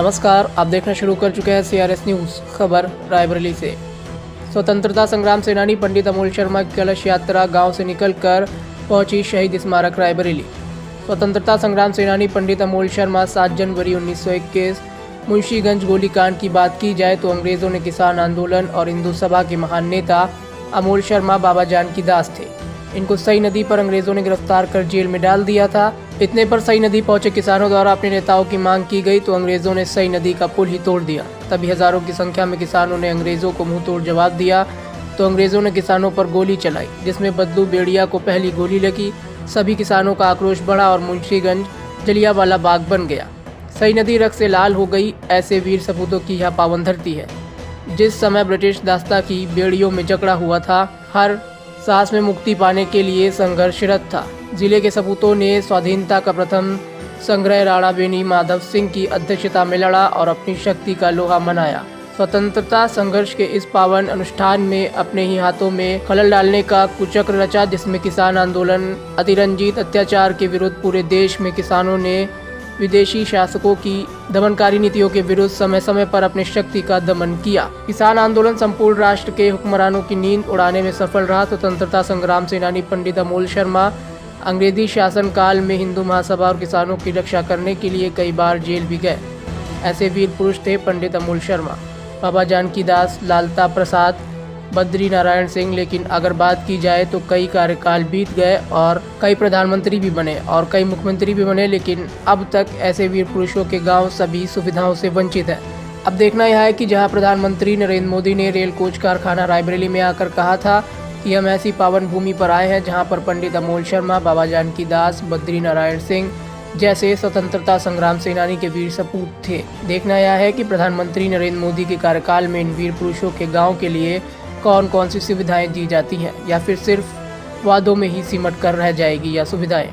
नमस्कार, आप देखना शुरू कर चुके हैं CRS न्यूज़। खबर रायबरेली से। स्वतंत्रता संग्राम सेनानी पंडित अमोल शर्मा की कलश यात्रा गांव से निकलकर पहुंची शहीद स्मारक रायबरेली। स्वतंत्रता संग्राम सेनानी पंडित अमोल शर्मा 7 जनवरी 1921 मुंशीगंज गोलीकांड की बात की जाए तो अंग्रेज़ों ने किसान आंदोलन और हिंदू सभा के महान नेता अमोल शर्मा बाबा जानकी दास थे। इनको सई नदी पर अंग्रेज़ों ने गिरफ्तार कर जेल में डाल दिया था। इतने पर सई नदी पहुंचे किसानों द्वारा अपने नेताओं की मांग की गई तो अंग्रेज़ों ने सई नदी का पुल ही तोड़ दिया। तभी हजारों की संख्या में किसानों ने अंग्रेज़ों को मुंह तोड़ जवाब दिया तो अंग्रेज़ों ने किसानों पर गोली चलाई, जिसमें बदलू बेड़िया को पहली गोली लगी। सभी किसानों का आक्रोश बढ़ा और मुंशीगंज जलियांवाला बाग बन गया। सई नदी रक्त से लाल हो गई। ऐसे वीर सपूतों की यह पावन धरती है। जिस समय ब्रिटिश दास्ता की बेड़ियों में जकड़ा हुआ था, हर सांस में मुक्ति पाने के लिए संघर्षरत था। जिले के सपूतों ने स्वाधीनता का प्रथम संग्रह राणा बेनी माधव सिंह की अध्यक्षता में लड़ा और अपनी शक्ति का लोहा मनाया। स्वतंत्रता संघर्ष के इस पावन अनुष्ठान में अपने ही हाथों में खलल डालने का कुचक्र रचा, जिसमें किसान आंदोलन, अतिरंजित अत्याचार के विरुद्ध पूरे देश में किसानों ने विदेशी शासकों की दमनकारी नीतियों के विरुद्ध समय समय पर अपनी शक्ति का दमन किया। किसान आंदोलन संपूर्ण राष्ट्र के हुक्मरानों की नींद उड़ाने में सफल रहा। स्वतंत्रता संग्राम सेनानी पंडित अमोल शर्मा अंग्रेजी शासन काल में हिंदू महासभा और किसानों की रक्षा करने के लिए कई बार जेल भी गए। ऐसे वीर पुरुष थे पंडित अमोल शर्मा, बाबा जानकी दास, लालता प्रसाद, बद्री नारायण सिंह। लेकिन अगर बात की जाए तो कई कार्यकाल बीत गए और कई प्रधानमंत्री भी बने और कई मुख्यमंत्री भी बने, लेकिन अब तक ऐसे वीर पुरुषों के गांव सभी सुविधाओं से वंचित है। अब देखना यह है कि जहां प्रधानमंत्री नरेंद्र मोदी ने रेल कोच कारखाना रायबरेली में आकर कहा था कि हम ऐसी पावन भूमि पर आए हैं जहां पर पंडित अमोल शर्मा, बाबा जानकी दास, बद्री नारायण सिंह जैसे स्वतंत्रता संग्राम सेनानी के वीर सपूत थे। देखना यह है कि प्रधानमंत्री नरेंद्र मोदी के कार्यकाल में इन वीर पुरुषों के गाँव के लिए कौन कौन सी सुविधाएं दी जाती हैं, या फिर सिर्फ वादों में ही सिमट कर रह जाएगी यह सुविधाएं।